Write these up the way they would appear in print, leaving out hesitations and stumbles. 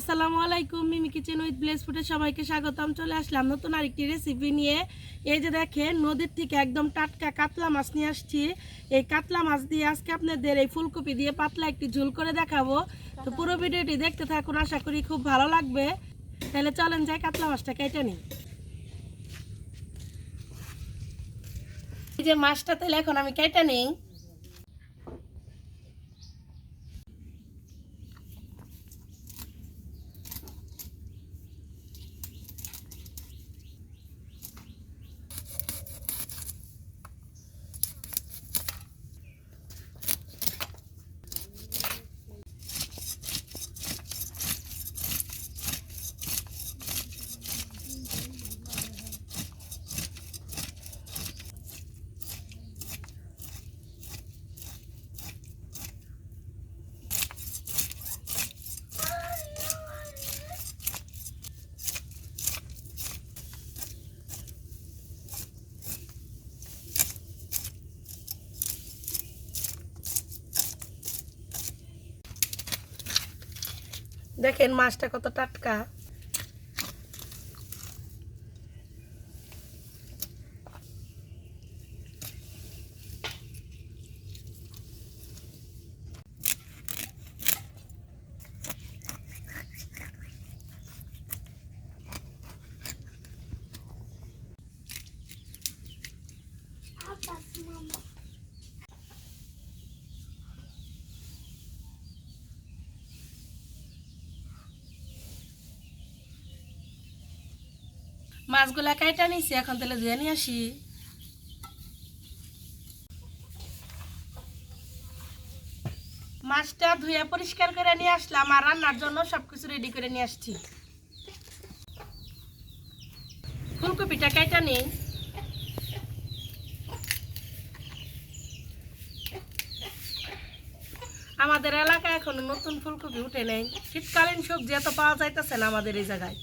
আসসালামু আলাইকুম, মিমি kitchen with bless ফুডে সবাইকে স্বাগতম। চলে আসলাম নতুন আরেকটি রেসিপি নিয়ে। এই যে দেখেন, নদীর থেকে একদম টাটকা কাতলা মাছ নিয়ে আসছি। এই কাতলা মাছ দিয়ে আজকে আপনাদের এই ফুলকপি দিয়ে পাতলা একটি ঝোল করে দেখাবো। তো পুরো ভিডিওটি দেখতে থাকুন, আশা করি খুব ভালো লাগবে। তাহলে চলেন যাই কাতলা মাছটা কেটে নিই। এই যে মাছটা তাহলে এখন আমি কেটে নিই। দেখেন মাছটা কত টাটকা। মাছগুলা কাইটা নিছি, এখন তাহলে ধুয়ে নিয়ে আসি। মাছটা ধুয়ে পরিষ্কার করে নিয়ে আসলাম আর রান্নার জন্য সবকিছু রেডি করে নিয়ে আসছি। ফুলকপিটা কাইটা নেই। আমাদের এলাকায় এখনো নতুন ফুলকপি উঠে নেই। শীতকালীন সবজি এত পাওয়া যাইতেছে না আমাদের এই জায়গায়।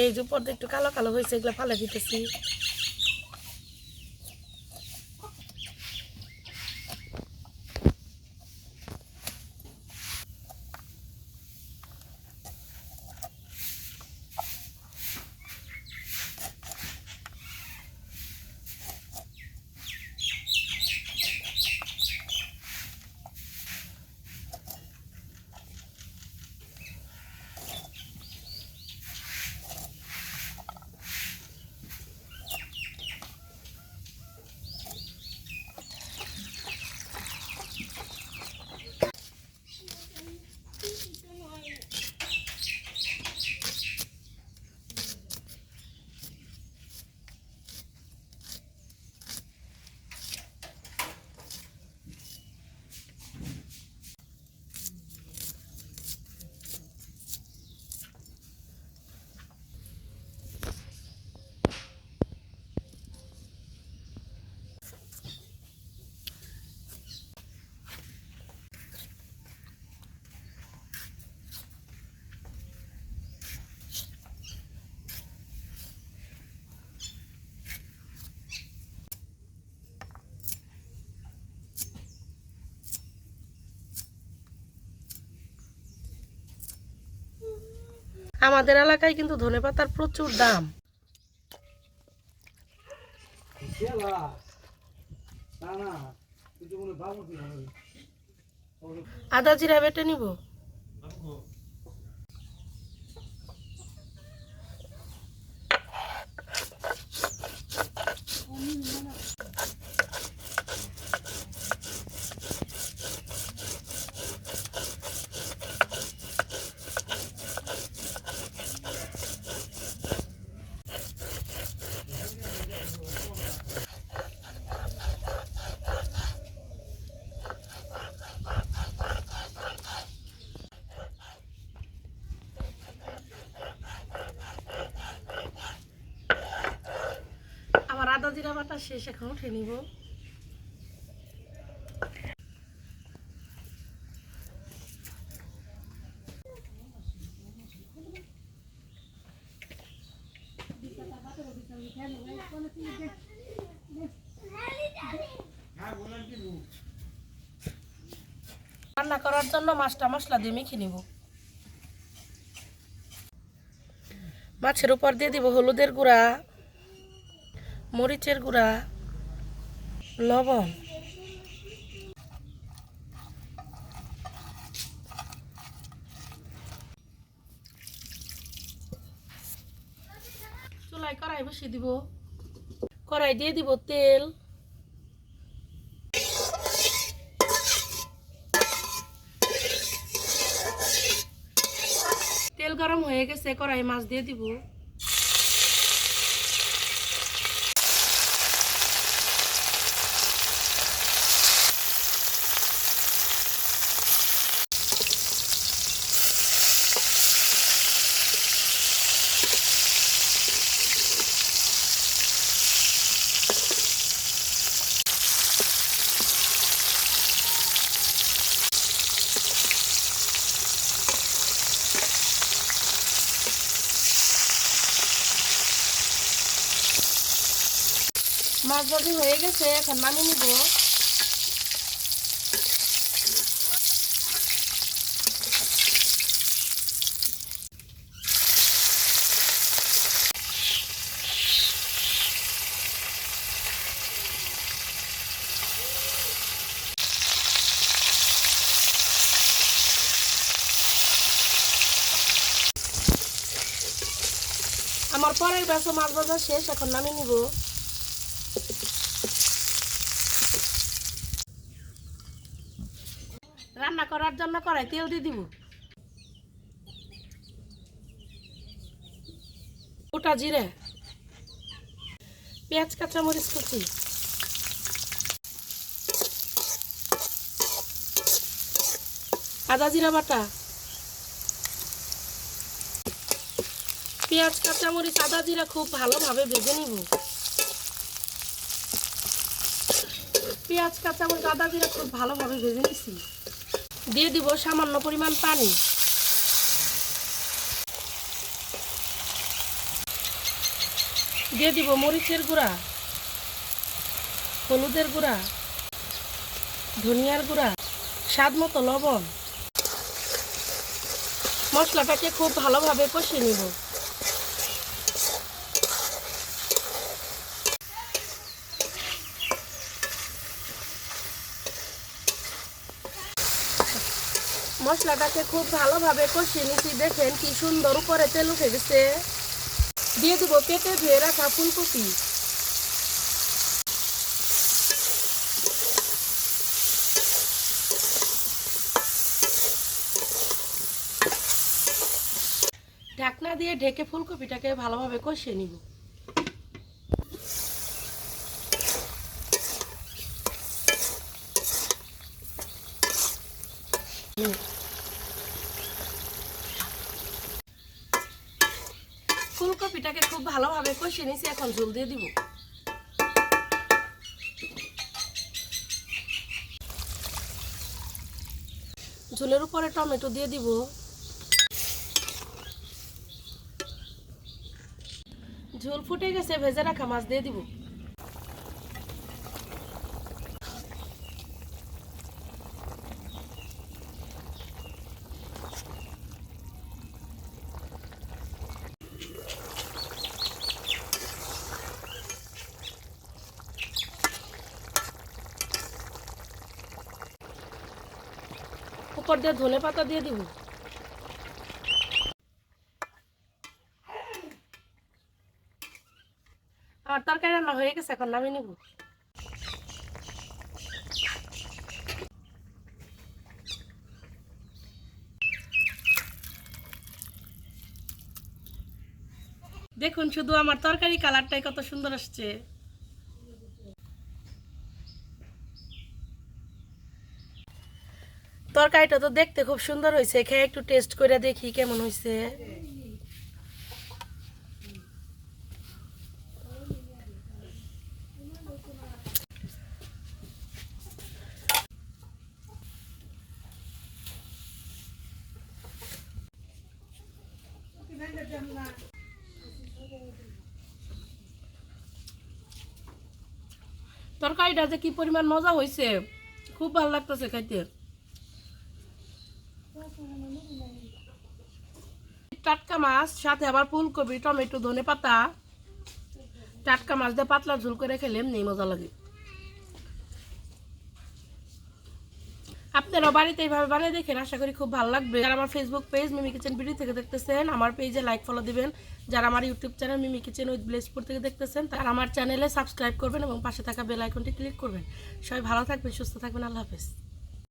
এই যে উপর একটু কালো কালো হয়েছে, এগুলো ফালে দিতেছি। আমাদের এলাকায় কিন্তু ধনেপাতার প্রচুর দাম। আদা জিরা বেটে নিব। শেষ, এখন উঠে নিব। রান্না করার জন্য মাছটা মশলা দিয়ে মেখে নিব। মাছের উপর দিয়ে দিব হলুদের গুঁড়া, মরিচের গুঁড়া, লবণ। চুলায় কড়াই বসিয়ে দিব। কড়াই দিয়ে দিব তেল। তেল গরম হয়ে গেছে, কড়াই মাছ দিয়ে দিব। মাছ ভাজি হয়ে গেছে, এখন নামিয়ে নিব। আমার পরের ব্যাচও মাছ ভাজা শেষ, এখন নামিয়ে নিব। রান্না করার জন্য কড়াই তেল দিয়ে দিব। গোটা জিরে, পেঁয়াজ, কাঁচামরিচ কুচি, আদা জিরা বাটা। পেঁয়াজ, কাঁচামরিচ, আদা জিরা খুব ভালোভাবে ভেজে নিব। পেঁয়াজ, কাঁচামরিচ, আদা জিরা খুব ভালোভাবে ভেজে নিছি। দিয়ে দিব সামান্য পরিমাণ পানি। দিয়ে দিব মরিচের গুঁড়া, হলুদের গুঁড়া, ধনিয়ার গুঁড়া, স্বাদ মতো লবণ। মশলাটাকে খুব ভালোভাবে কষিয়ে নিব। মশলাটাকে খুব ভালোভাবে কষিয়ে নিচ্ছি। দেখেন কি সুন্দর উপরে তেল উঠে গেছে। দিয়ে দেবো কেটে ধুয়ে রাখা ফুলকপি। ঢাকনা দিয়ে ঢেকে ফুলকপিটাকে ভালোভাবে কষিয়ে নিব। ফুলকপিটাকে খুব ভালোভাবে কষিয়ে নিয়েছি, এখন ঝোল দিয়ে দিব। ঝোলের উপরে টমেটো দিয়ে দিব। ঝোল ফুটে গেছে, ভেজে রাখা মাছ দিয়ে দিব। উপর দিয়ে ধনে পাতা দিয়ে দিব। আমার তরকারি রান্না হয়ে গেছে, এখন নামিয়ে নিব। দেখুন শুধু আমার তরকারি কালারটাই কত সুন্দর আসছে। তরকারিটা তো দেখতে খুব সুন্দর হয়েছে, খেয়ে একটু টেস্ট করে দেখি কেমন হয়েছে। তরকারিটা যে কি পরিমাণ মজা হয়েছে, খুব ভালো লাগতেছে খাইতে। টাটকা মাছ সাথে আবার ফুলকপি, টমেটো, ধনেপাতা, টাটকা মাছ দিয়ে পাতলা ঝোল করে খেলে এমনি মজা লাগে। আপনারা বাড়িতে এইভাবে বানিয়ে দেখেন, আশা করি খুব ভালো লাগবে। যারা আমার Facebook page Mimi kitchen BD থেকে দেখতেছেন, আমার পেজে লাইক ফলো দিবেন। যারা আমার YouTube channel Mimi kitchen with ব্লেসপুর থেকে দেখতেছেন, তারা আমার চ্যানেলে সাবস্ক্রাইব করবেন এবং পাশে থাকা বেল আইকনটি ক্লিক করবেন। সবাই ভালো থাকবেন, সুস্থ থাকবেন, আল্লাহ হাফেজ।